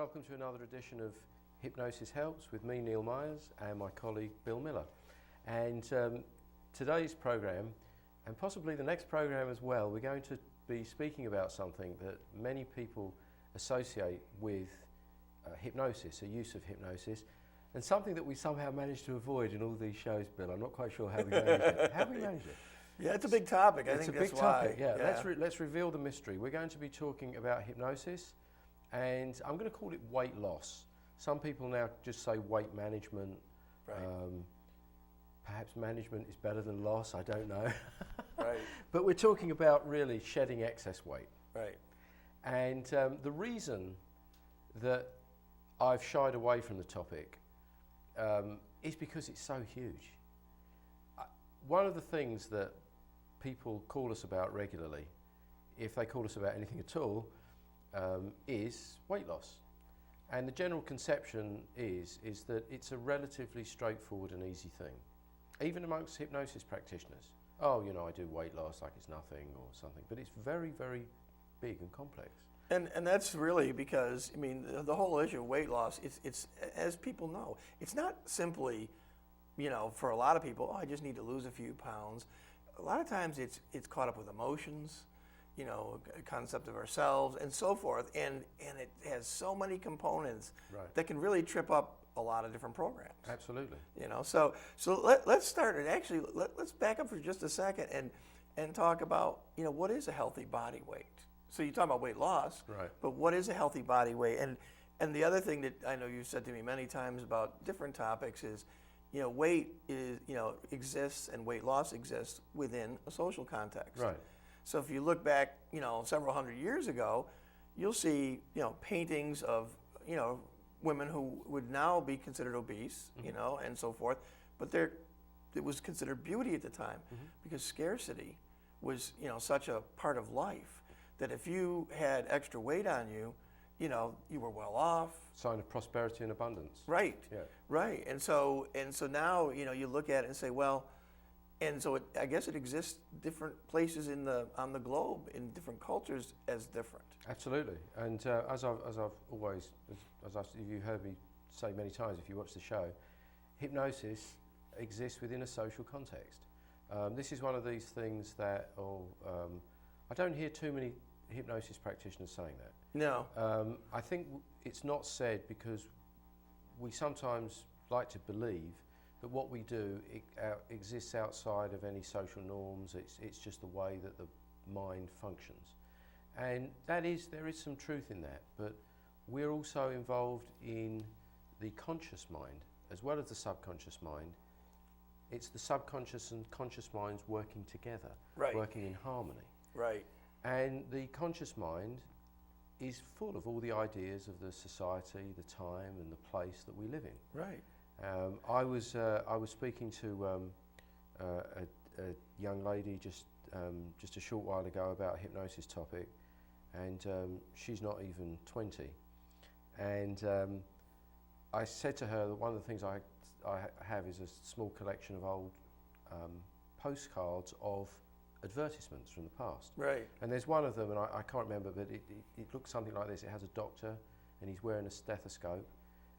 welcome to another edition of Hypnosis Helps with me, Neil Myers, and my colleague Bill Miller. And today's program, and possibly the next program as well, we're going to be speaking about something that many people associate with hypnosis, a use of hypnosis, and something that we somehow managed to avoid in all these shows, Bill. I'm not quite sure how we managed it. How have we managed it? Yeah, it's a big topic. I think it's a big that's topic. why. Yeah. Let's reveal the mystery. We're going to be talking about hypnosis, and I'm going to call it weight loss. Some people now just say weight management. Right. Perhaps management is better than loss. I don't know. Right. But we're talking about really shedding excess weight. Right. And the reason that I've shied away from the topic is because it's so huge. One of the things that people call us about regularly, if they call us about anything at all, is weight loss. And the general conception is that it's a relatively straightforward and easy thing, even amongst hypnosis practitioners. Oh, you know, I do weight loss like it's nothing or something, but it's very, very big and complex. And that's really because, I mean, the whole issue of weight loss, it's as people know, it's not simply, you know, for a lot of people, oh, I just need to lose a few pounds. A lot of times it's caught up with emotions, you know, a concept of ourselves and so forth, and it has so many components that can really trip up a lot of different programs. Absolutely. You know, so let's start, and actually let's back up for just a second and talk about, you know, what is a healthy body weight? So you talk about weight loss, right? But what is a healthy body weight? And the other thing that I know you've said to me many times about different topics is, you know, weight is, you know, exists and weight loss exists within a social context. Right. So if you look back, you know, several hundred years ago, you'll see, you know, paintings of, you know, women who would now be considered obese, you know, and so forth, but it was considered beauty at the time because scarcity was, you know, such a part of life that if you had extra weight on you, you know, you were well off. Sign of prosperity and abundance. Right. Yeah. Right. And so now, you know, you look at it and say, well, and so I guess it exists different places on the globe in different cultures as different. Absolutely. And as you heard me say many times, if you watch the show, hypnosis exists within a social context. This is one of these things that, I don't hear too many hypnosis practitioners saying that. No. I think it's not said because we sometimes like to believe that what we do exists outside of any social norms. It's just the way that the mind functions. And there is some truth in that, but we're also involved in the conscious mind as well as the subconscious mind. It's the subconscious and conscious minds working together, working in harmony. Right. And the conscious mind is full of all the ideas of the society, the time and the place that we live in. Right. I was speaking to a young lady just a short while ago about a hypnosis topic, and she's not even 20. And I said to her that one of the things I have is a small collection of old postcards of advertisements from the past. Right. And there's one of them, and I can't remember, but it looks something like this. It has a doctor, and he's wearing a stethoscope,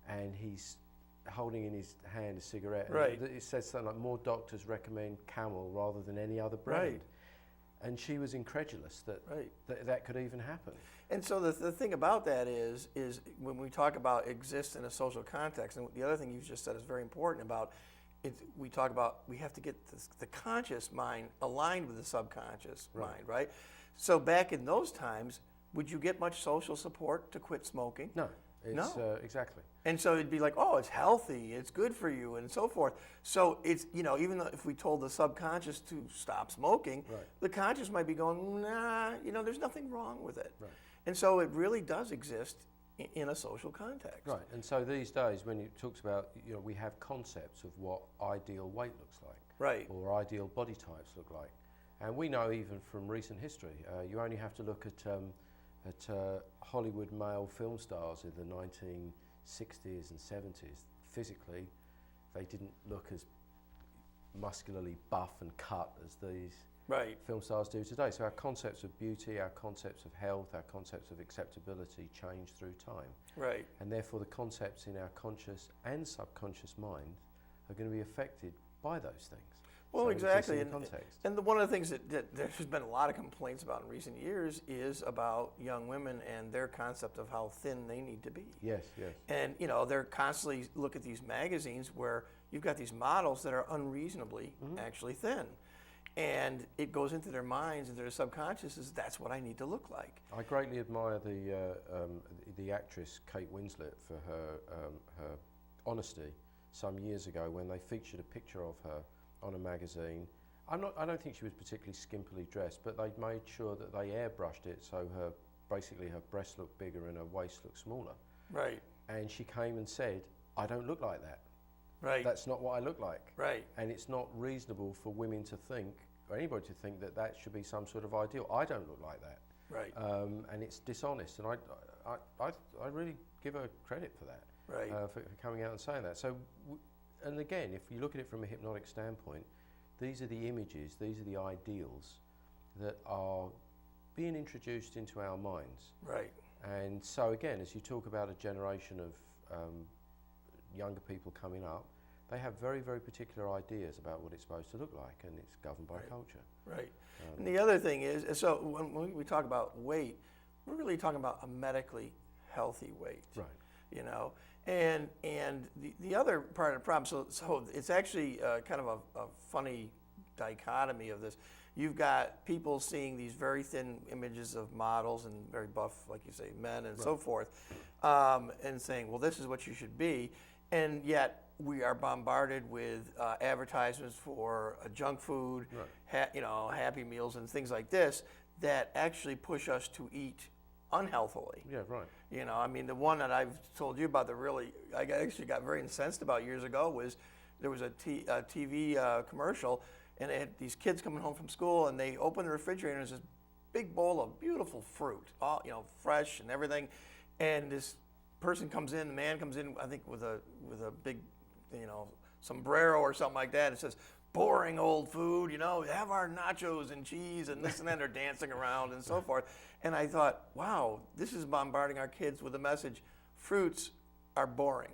and he's holding in his hand a cigarette. Right. And it says something like, more doctors recommend Camel rather than any other brand. Right. And she was incredulous that could even happen. And so the thing about that is when we talk about exists in a social context, and the other thing you just said is very important about it, we talk about we have to get the conscious mind aligned with the subconscious mind, right? So back in those times, would you get much social support to quit smoking? No. Exactly. And so it'd be like, oh, it's healthy, it's good for you, and so forth. So it's, you know, even though if we told the subconscious to stop smoking, the conscious might be going, nah, you know, there's nothing wrong with it. Right. And so it really does exist in a social context. Right. And so these days, when it talks about, you know, we have concepts of what ideal weight looks like, right, or ideal body types look like, and we know even from recent history, you only have to look at Hollywood male film stars in the 1960s and 70s. Physically, they didn't look as muscularly buff and cut as these Right. film stars do today. So our concepts of beauty, our concepts of health, our concepts of acceptability change through time. Right. And therefore the concepts in our conscious and subconscious mind are going to be affected by those things. Well, So exactly. just in context. And one of the things that there's been a lot of complaints about in recent years is about young women and their concept of how thin they need to be. Yes, yes. And, you know, they're constantly look at these magazines where you've got these models that are unreasonably actually thin. And it goes into their minds and their subconscious that's what I need to look like. I greatly admire the actress Kate Winslet for her honesty some years ago when they featured a picture of her on a magazine. I don't think she was particularly skimpily dressed, but they made sure that they airbrushed it so basically her breasts looked bigger and her waist looked smaller. Right. And she came and said, "I don't look like that. Right. That's not what I look like." Right. And it's not reasonable for women to think, or anybody to think, that should be some sort of ideal. I don't look like that. Right. And it's dishonest. And I really give her credit for that. Right. For coming out and saying that. So, and again, if you look at it from a hypnotic standpoint, these are the images, these are the ideals that are being introduced into our minds. Right. And so again, as you talk about a generation of younger people coming up, they have very, very particular ideas about what it's supposed to look like, and it's governed by culture. Right. And the other thing is, so when we talk about weight, we're really talking about a medically healthy weight. Right. You know, and the other part of the problem, so it's actually kind of a funny dichotomy of this. You've got people seeing these very thin images of models and very buff, like you say, men and so forth, and saying, well, this is what you should be, and yet we are bombarded with advertisements for junk food, Happy Meals and things like this that actually push us to eat unhealthily. Yeah, right. You know, I mean, the one that I've told you about that really I actually got very incensed about years ago was there was a TV commercial, and they had these kids coming home from school, and they opened the refrigerator, and there's this big bowl of beautiful fruit, all fresh and everything, and this person comes in, the man comes in, I think with a big, sombrero or something like that. It says, "Boring old food, have our nachos and cheese and this and that." They're dancing around and so forth. And I thought, wow, this is bombarding our kids with the message, fruits are boring.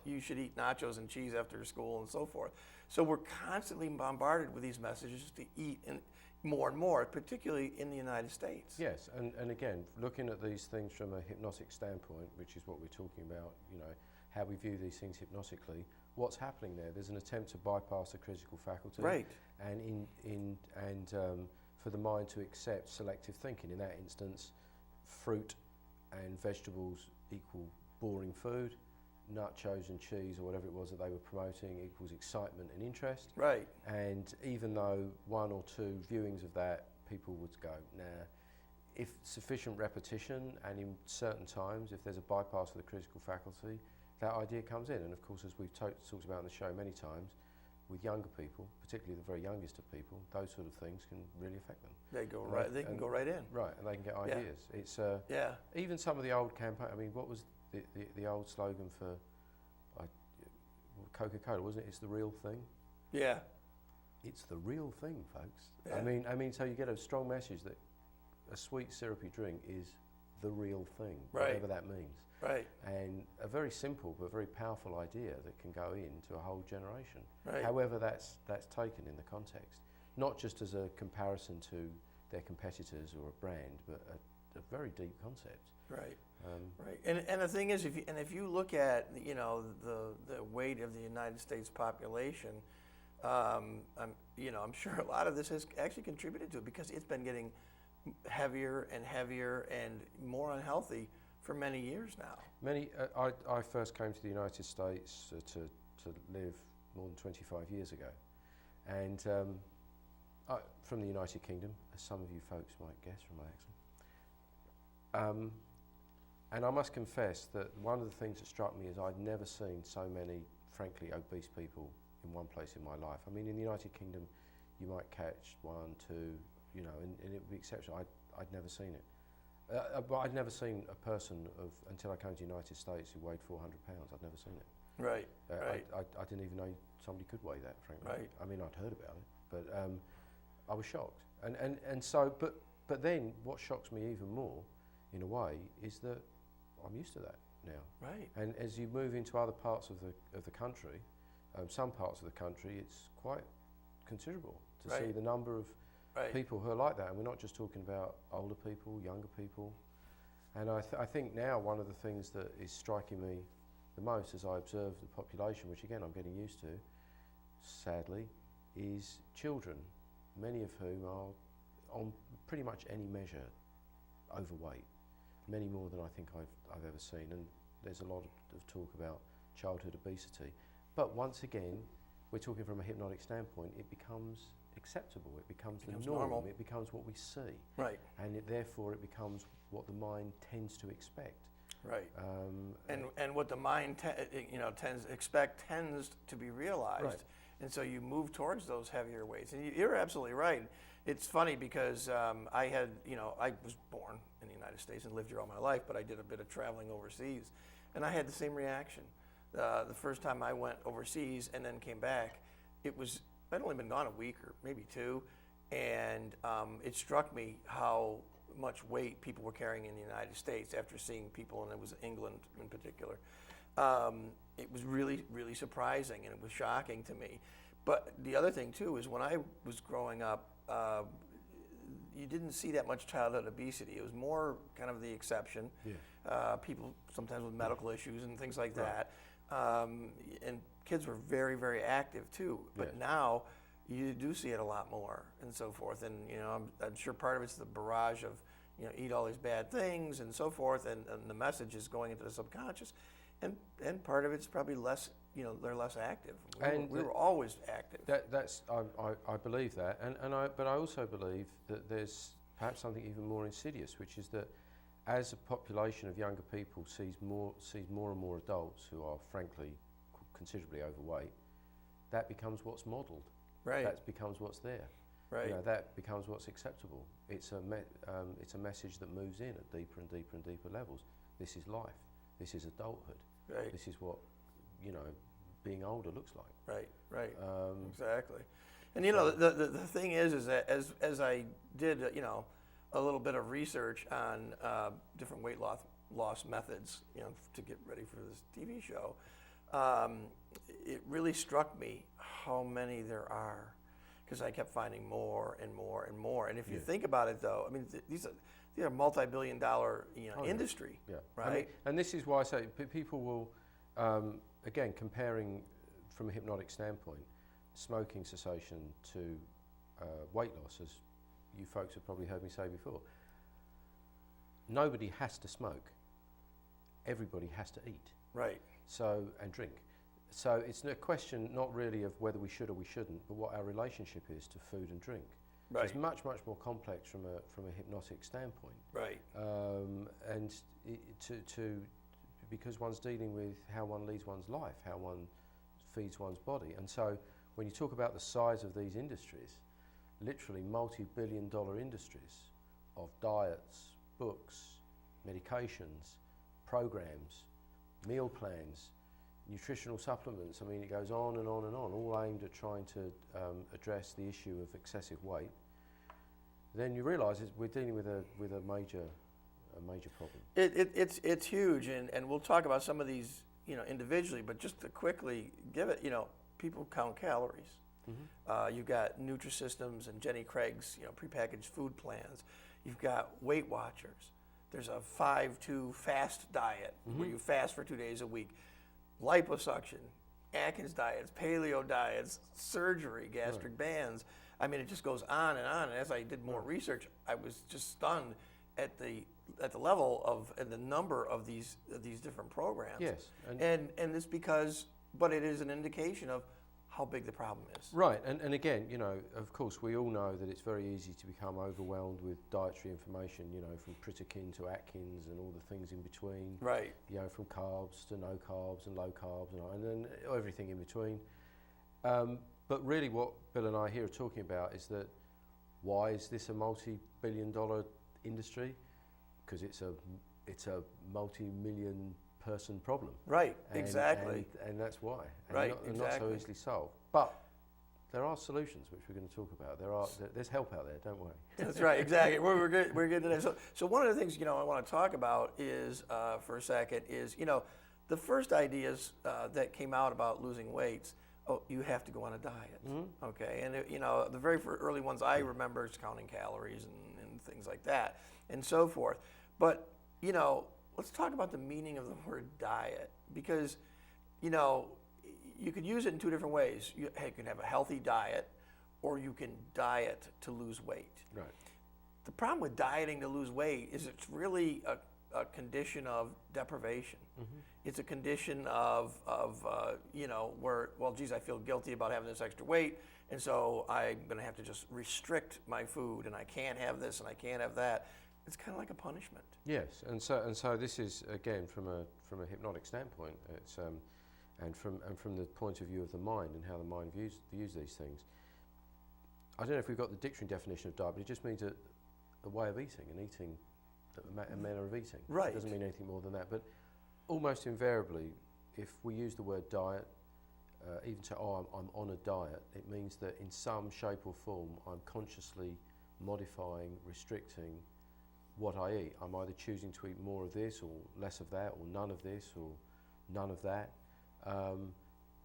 You should eat nachos and cheese after school and so forth. So we're constantly bombarded with these messages to eat and more, particularly in the United States. Yes, and again, looking at these things from a hypnotic standpoint, which is what we're talking about, how we view these things hypnotically, what's happening there? There's an attempt to bypass the critical faculty, right? And for the mind to accept selective thinking. In that instance, fruit and vegetables equal boring food, nachos and cheese or whatever it was that they were promoting equals excitement and interest. Right. And even though one or two viewings of that, people would go, nah. If sufficient repetition and in certain times, if there's a bypass of the critical faculty, that idea comes in. And of course, as we've talked about in the show many times, with younger people, particularly the very youngest of people, those sort of things can really affect them. They go right. They can go right in. Right, and they can get ideas. It's even some of the old campaign. I mean, what was the old slogan for Coca-Cola? Wasn't it? It's the real thing. Yeah. It's the real thing, folks. Yeah. I mean, so you get a strong message that a sweet syrupy drink is the real thing, whatever that means. Right. And a very simple but very powerful idea that can go into a whole generation. Right. However that's taken in the context, not just as a comparison to their competitors or a brand, but a very deep concept. Right. Right. And the thing is, if you look at the weight of the United States population, I'm sure a lot of this has actually contributed to it because it's been getting heavier and heavier and more unhealthy for many years now. I first came to the United States to live more than 25 years ago, and from the United Kingdom, as some of you folks might guess from my accent. And I must confess that one of the things that struck me is I'd never seen so many, frankly, obese people in one place in my life. I mean, in the United Kingdom, you might catch one, two, and it would be exceptional. I'd never seen it. But I'd never seen a person until I came to the United States who weighed 400 pounds. I'd never seen it. Right, right. I didn't even know somebody could weigh that, frankly. Right. I mean, I'd heard about it, but I was shocked. And so, but then what shocks me even more, in a way, is that I'm used to that now. Right. And as you move into other parts of the country, some parts of the country, it's quite considerable to see the number of people who are like that. And we're not just talking about older people, younger people. And I think now one of the things that is striking me the most as I observe the population, which again I'm getting used to, sadly, is children, many of whom are on pretty much any measure overweight, many more than I think I've ever seen. And there's a lot of talk about childhood obesity. But once again, we're talking from a hypnotic standpoint, it becomes acceptable, it becomes the norm, normal. It becomes what we see. Right. And therefore it becomes what the mind tends to expect. Right. And what the mind tends to be realized. Right. And so you move towards those heavier weights. And you're absolutely right. It's funny because I was born in the United States and lived here all my life, but I did a bit of traveling overseas. And I had the same reaction. The first time I went overseas and then came back, I'd only been gone a week or maybe two, and it struck me how much weight people were carrying in the United States after seeing people, and it was England in particular. It was really, really surprising, and it was shocking to me. But the other thing, too, is when I was growing up, you didn't see that much childhood obesity. It was more kind of the exception. Yeah. People sometimes with medical issues and things like that. And kids were very, very active, too. But now you do see it a lot more and so forth. And, I'm sure part of it's the barrage of, eat all these bad things and so forth, and the message is going into the subconscious. And part of it's probably less, they're less active. We were always active. I believe that, but I also believe that there's perhaps something even more insidious, which is that as a population of younger people sees more and more adults who are frankly considerably overweight, that becomes what's modelled. Right. That becomes what's there. Right. That becomes what's acceptable. It's a message that moves in at deeper and deeper and deeper levels. This is life. This is adulthood. Right. This is what being older looks like. Right. Exactly. And the thing is that as I did a little bit of research on different weight loss methods to get ready for this TV show, it really struck me how many there are, because I kept finding more and more and more. And if you think about it, though, I mean, these are multi-billion-dollar industry, right? I mean, and this is why I say people will, again, comparing from a hypnotic standpoint, smoking cessation to weight loss, as you folks have probably heard me say before. Nobody has to smoke. Everybody has to eat. Right. And drink. So it's a question not really of whether we should or we shouldn't, but what our relationship is to food and drink. Right. It's much, much more complex from a hypnotic standpoint. Right. And because one's dealing with how one leads one's life, how one feeds one's body. And so when you talk about the size of these industries, literally multi-billion-dollar industries of diets, books, medications, programs, meal plans, nutritional supplements. I mean, it goes on and on and on, all aimed at trying to address the issue of excessive weight. Then you realise we're dealing with a major problem. It's huge, and we'll talk about some of these individually, but just to quickly give it, people count calories. Mm-hmm. You've got Nutrisystems and Jenny Craig's prepackaged food plans. You've got Weight Watchers. There's a 5-2 fast diet where you fast for 2 days a week. Liposuction, Atkins diets, paleo diets, surgery, gastric bands. I mean, it just goes on and on. And as I did more research, I was just stunned at the level of and the number of these different programs. Yes, and it's because, but it is an indication of how big the problem is. Right, and again, of course, we all know that it's very easy to become overwhelmed with dietary information, from Pritikin to Atkins and all the things in between. Right. From carbs to no carbs and low carbs and then everything in between. But really what Bill and I here are talking about is that why is this a multi-billion-dollar industry? Because it's a multi-million person problem. Right, exactly. And that's why. Right, and exactly. not so easily solved. But there are solutions which we're going to talk about. There's help out there, don't worry. That's right, exactly. We're good today. So one of the things, I want to talk about is, for a second, is, the first ideas that came out about losing weights, you have to go on a diet, okay? And, the very early ones I remember is counting calories and things like that and so forth. But, let's talk about the meaning of the word diet, because, you could use it in two different ways. You can have a healthy diet, or you can diet to lose weight. Right. The problem with dieting to lose weight is it's really a condition of deprivation. It's a condition of where, well, geez, I feel guilty about having this extra weight, and so I'm going to have to just restrict my food, and I can't have this and I can't have that. It's kind of like a punishment. Yes, and so this is, again, from a hypnotic standpoint. It's and from the point of view of the mind and how the mind views these things. I don't know if we've got the dictionary definition of diet, but it just means a way of eating, a manner of eating. Right. It doesn't mean anything more than that. But almost invariably, if we use the word diet, even to, I'm on a diet, it means that in some shape or form, I'm consciously modifying, restricting what I eat. I'm either choosing to eat more of this or less of that, or none of this or none of that.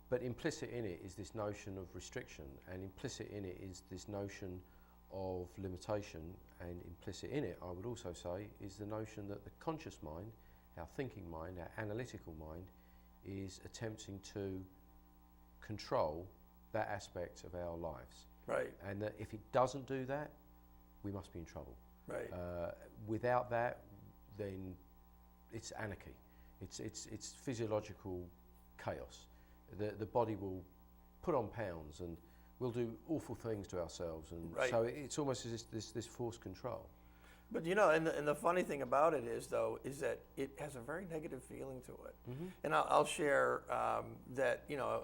But implicit in it is this notion of restriction, and implicit in it is this notion of limitation, and implicit in it, I would also say, is the notion that the conscious mind, our thinking mind, our analytical mind, is attempting to control that aspect of our lives. Right. And that if it doesn't do that, we must be in trouble. Right. Without that, then it's anarchy. It's physiological chaos. The body will put on pounds and we'll do awful things to ourselves, and so it's almost as this forced control. But and the funny thing about it is that it has a very negative feeling to it. And I'll share that a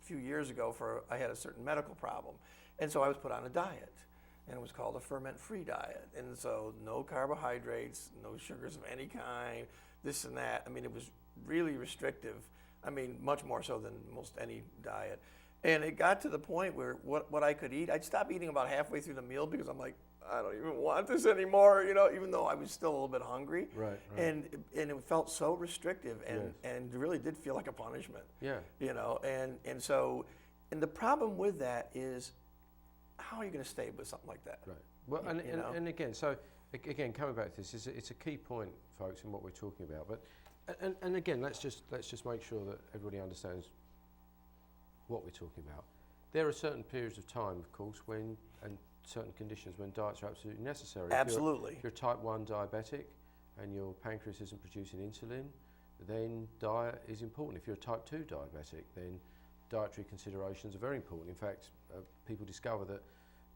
few years ago I had a certain medical problem, and so I was put on a diet, and it was called a ferment-free diet, and so no carbohydrates, no sugars of any kind, this and that. I mean, it was really restrictive. I mean, much more so than most any diet. And it got to the point where what I could eat, I'd stop eating about halfway through the meal because I'm like, I don't even want this anymore, even though I was still a little bit hungry. Right. And it felt so restrictive, and it really did feel like a punishment. Yeah. And so the problem with that is, how are you going to stay with something like that? Right. Well, and again, coming back to this, it's a key point, folks, in what we're talking about. But and again, let's just make sure that everybody understands what we're talking about. There are certain periods of time, of course, and certain conditions when diets are absolutely necessary. Absolutely. If you're a type 1 diabetic and your pancreas isn't producing insulin, then diet is important. If you're a type 2 diabetic, then dietary considerations are very important. In fact, people discover that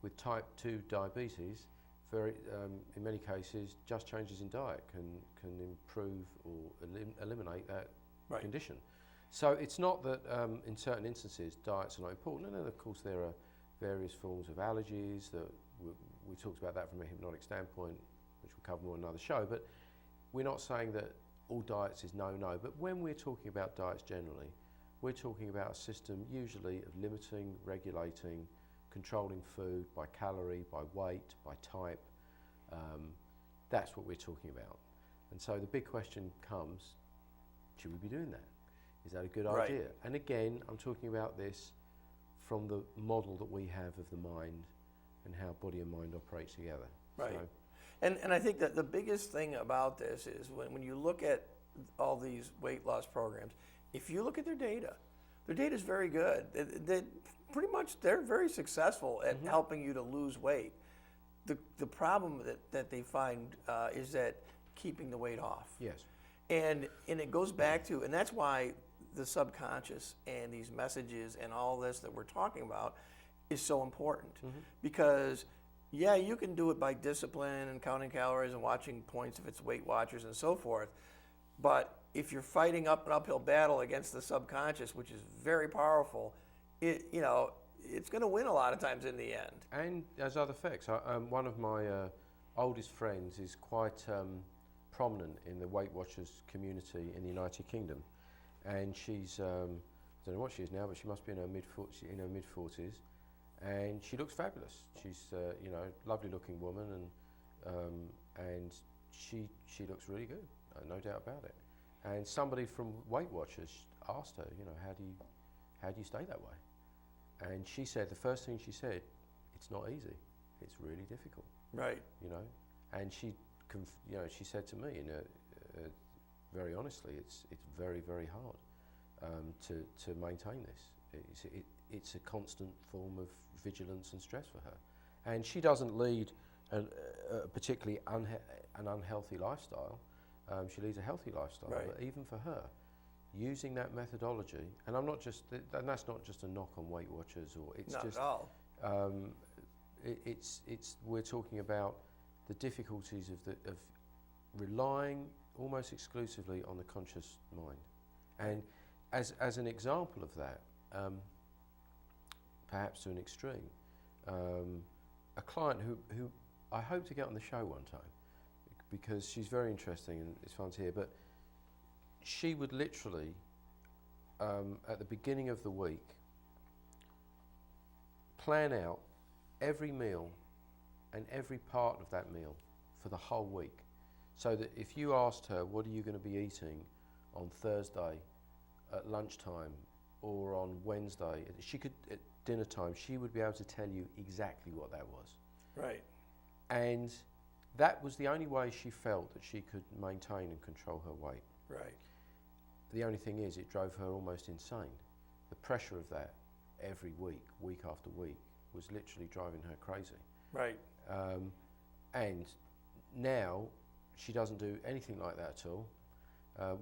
with type 2 diabetes, in many cases, just changes in diet can improve or eliminate that condition. So it's not that in certain instances diets are not important, and then of course there are various forms of allergies that we talked about that from a hypnotic standpoint, which we'll cover more in another show. But we're not saying that all diets is no. But when we're talking about diets generally, we're talking about a system usually of limiting, regulating, controlling food by calorie, by weight, by type. That's what we're talking about. And so the big question comes, should we be doing that? Is that a good idea? And again, I'm talking about this from the model that we have of the mind and how body and mind operate together. Right. So, and I think that the biggest thing about this is when you look at all these weight loss programs, if you look at their data is very good. They're very successful at helping you to lose weight. The problem that they find is that keeping the weight off. Yes. And it goes back to, and that's why the subconscious and these messages and all this that we're talking about is so important. Because you can do it by discipline and counting calories and watching points if it's Weight Watchers and so forth, but if you're fighting up an uphill battle against the subconscious, which is very powerful, it's going to win a lot of times in the end. And there's other effects. One of my oldest friends is quite prominent in the Weight Watchers community in the United Kingdom, and she's I don't know what she is now, but she must be in her mid-40s, and she looks fabulous. She's lovely looking woman, and she looks really good, no doubt about it. And somebody from Weight Watchers asked her, how do you stay that way? And she said, the first thing she said, it's not easy. It's really difficult. Right. And she said to me, very honestly, it's very, very hard to maintain this. It's a constant form of vigilance and stress for her. And she doesn't lead a particularly an unhealthy lifestyle. She leads a healthy lifestyle. Right. But even for her, using that methodology, and that's not just a knock on Weight Watchers, or it's not just at all. We're talking about the difficulties of relying almost exclusively on the conscious mind. And as an example of that, perhaps to an extreme, a client who I hope to get on the show one time, because she's very interesting and it's fun to hear, but she would literally, at the beginning of the week, plan out every meal and every part of that meal for the whole week. So that if you asked her, what are you going to be eating on Thursday at lunchtime or on Wednesday, at dinner time, she would be able to tell you exactly what that was. Right. And that was the only way she felt that she could maintain and control her weight. Right. The only thing is, it drove her almost insane. The pressure of that every week, week after week, was literally driving her crazy. Right. And now she doesn't do anything like that at all.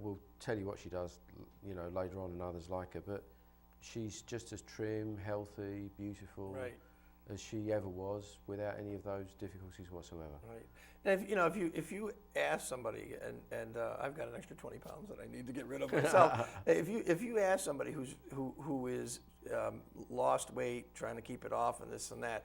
We'll tell you what she does, later on, and others like her. But she's just as trim, healthy, beautiful as she ever was, without any of those difficulties whatsoever. Right. And if you ask somebody, and I've got an extra 20 pounds that I need to get rid of myself. if you ask somebody who is lost weight, trying to keep it off, and this and that,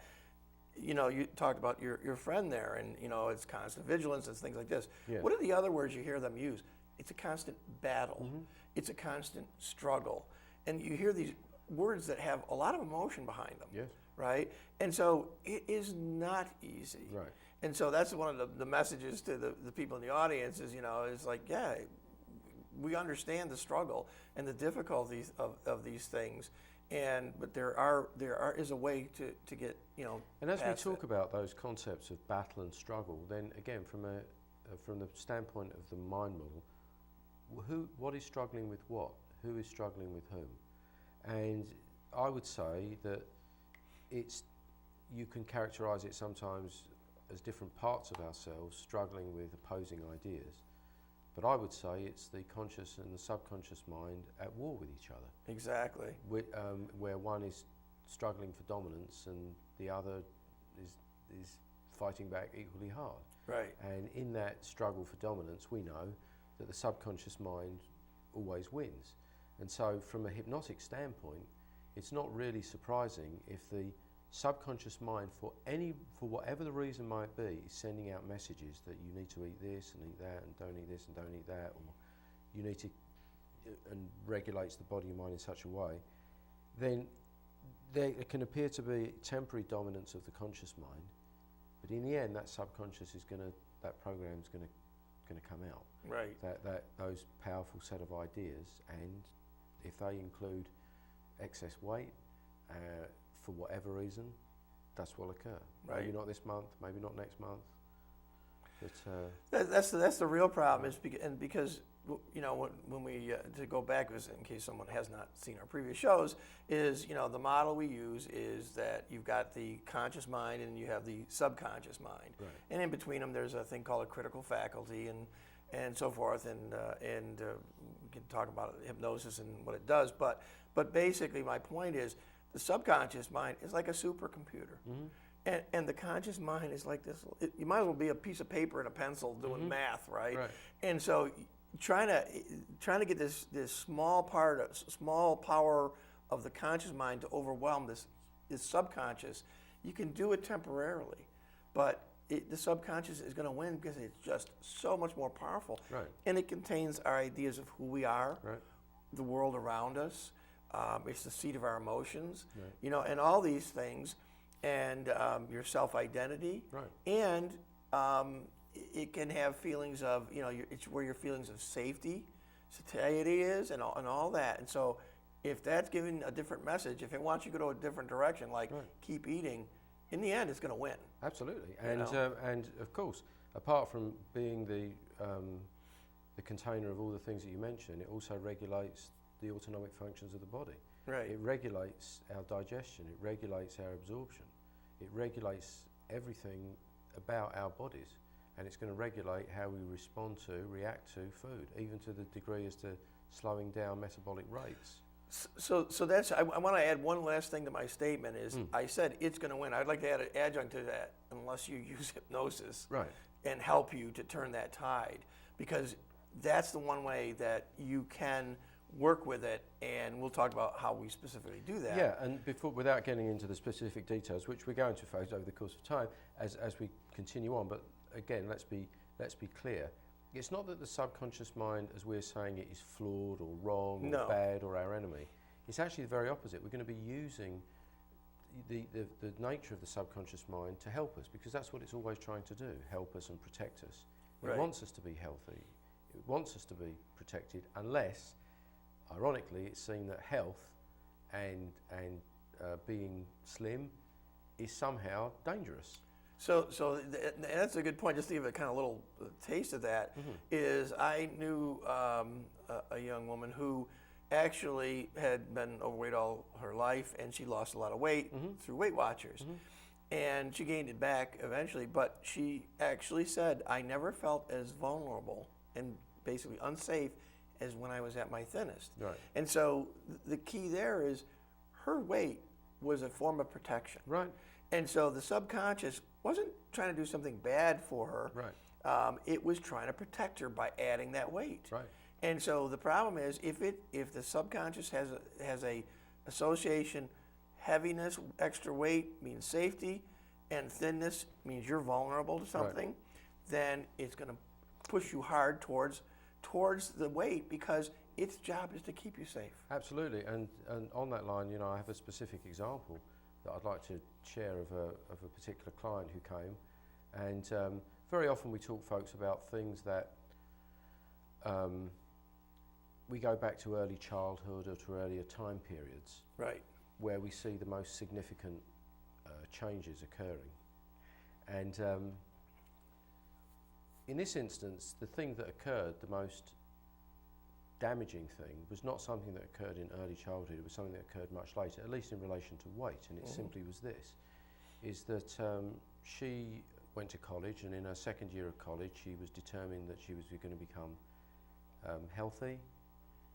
you talked about your friend there, and it's constant vigilance and things like this. Yeah. What are the other words you hear them use? It's a constant battle. Mm-hmm. It's a constant struggle, and you hear these words that have a lot of emotion behind them. Yes. Right? And so it is not easy. Right. And so that's one of the messages to the people in the audience is, is like, yeah, we understand the struggle and the difficulties of these things. But there is a way to get, And as we past talk it. about those concepts of battle and struggle, then again, from the standpoint of the mind model, what is struggling with what? Who is struggling with whom? And I would say that you can characterize it sometimes as different parts of ourselves struggling with opposing ideas. But I would say it's the conscious and the subconscious mind at war with each other. Exactly. Where one is struggling for dominance and the other is fighting back equally hard. Right. And in that struggle for dominance, we know that the subconscious mind always wins. And so from a hypnotic standpoint, it's not really surprising if the subconscious mind, for whatever the reason might be, is sending out messages that you need to eat this and eat that, and don't eat this and don't eat that, or you need to, and regulates the body and mind in such a way, then there can appear to be temporary dominance of the conscious mind, but in the end, that subconscious that program is gonna come out. Right. That those powerful set of ideas, and if they include excess weight, for whatever reason, that's what will occur. Right. Maybe not this month, maybe not next month. But That's the real problem, is because when we to go back, in case someone has not seen our previous shows, is the model we use is that you've got the conscious mind and you have the subconscious mind, Right. and in between them there's a thing called a critical faculty and so forth, and we can talk about hypnosis and what it does, but basically my point is the subconscious mind is like a supercomputer. Mm-hmm. And the conscious mind is like this. You might as well be a piece of paper and a pencil doing Mm-hmm. math, right? Right. And so, trying to get this small power of the conscious mind to overwhelm this subconscious, you can do it temporarily, but the subconscious is going to win because it's just so much more powerful. Right. And it contains our ideas of who we are, Right. the world around us. It's the seat of our emotions, Right. and all these things. and your self-identity. Right. And it can have feelings of, it's where your feelings of safety, satiety is, and all that. And so if that's giving a different message, if it wants you to go a different direction, like keep eating, in the end, it's going to win. Absolutely. And of course, apart from being the container of all the things that you mentioned, it also regulates the autonomic functions of the body. Right. It regulates our digestion. It regulates our absorption. It regulates everything about our bodies. And it's going to regulate how we respond to, react to food, even to the degree as to slowing down metabolic rates. So that's, I want to add one last thing to my statement is, I said it's going to win. I'd like to add an adjunct to that, unless you use hypnosis and help you to turn that tide, because that's the one way that you can work with it, and we'll talk about how we specifically do that. Yeah, and without getting into the specific details, which we're going to face over the course of time as we continue on, but again, let's be clear. It's not that the subconscious mind, as we're saying it, is flawed or wrong or bad or our enemy. It's actually the very opposite. We're going to be using the nature of the subconscious mind to help us, because that's what it's always trying to do, help us and protect us. It wants us to be healthy. It wants us to be protected, unless, ironically, it's seen that health and being slim is somehow dangerous. So that's a good point. Just to give a kind of little taste of that, is I knew a young woman who actually had been overweight all her life, and she lost a lot of weight through Weight Watchers. And she gained it back eventually, but she actually said, I never felt as vulnerable and basically unsafe as when I was at my thinnest. Right. And so the key there is her weight was a form of protection. Right. And so the subconscious wasn't trying to do something bad for her. Right. It was trying to protect her by adding that weight. Right. And so the problem is, if the subconscious has a association, heaviness, extra weight means safety, and thinness means you're vulnerable to something, then it's going to push you hard towards the weight, because its job is to keep you safe. Absolutely. And on that line, I have a specific example that I'd like to share of a particular client who came, and very often we talk folks about things that we go back to early childhood or to earlier time periods, where we see the most significant changes occurring. And in this instance, the thing that occurred, the most damaging thing, was not something that occurred in early childhood. It was something that occurred much later, at least in relation to weight, and it simply was this, is that she went to college, and in her second year of college she was determined that she was going to become healthy,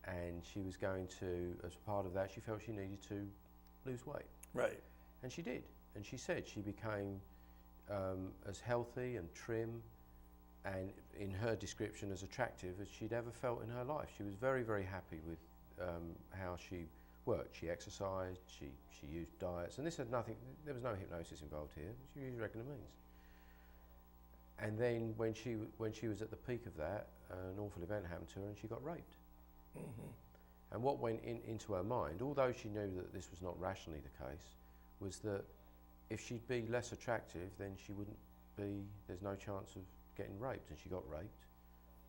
and she was going to, as part of that, she felt she needed to lose weight. Right. And she did, and she said she became as healthy and trim, and in her description as attractive as she'd ever felt in her life. She was very, very happy with how she worked. She exercised, she used diets, and this had nothing, there was no hypnosis involved here. She used regular means. And then when she was at the peak of that, an awful event happened to her, and she got raped. And what went into her mind, although she knew that this was not rationally the case, was that if she'd be less attractive, then she wouldn't be, there's no chance of getting raped, and she got raped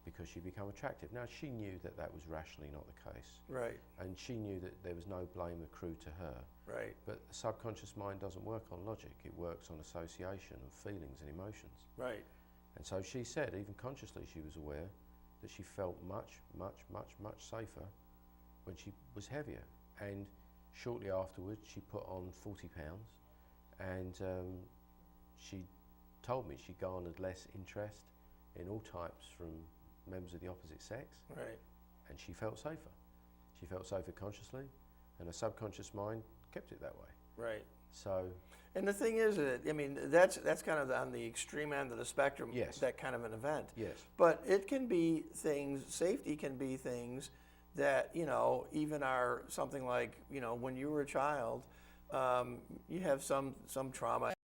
because she'd become attractive. Now, she knew that that was rationally not the case. Right. And she knew that there was no blame accrued to her. Right. But the subconscious mind doesn't work on logic. It works on association of feelings and emotions. Right. And so she said, even consciously, she was aware that she felt much, much, much, much safer when she was heavier. And shortly afterwards, she put on 40 pounds, and she told me she garnered less interest in all types from members of the opposite sex. Right. And she felt safer. She felt safer consciously, and her subconscious mind kept it that way. Right. So. And the thing is, I mean, that's kind of on the extreme end of the spectrum. Yes. That kind of an event. Yes. But it can be things. Safety can be things that even are something like when you were a child, you have some trauma.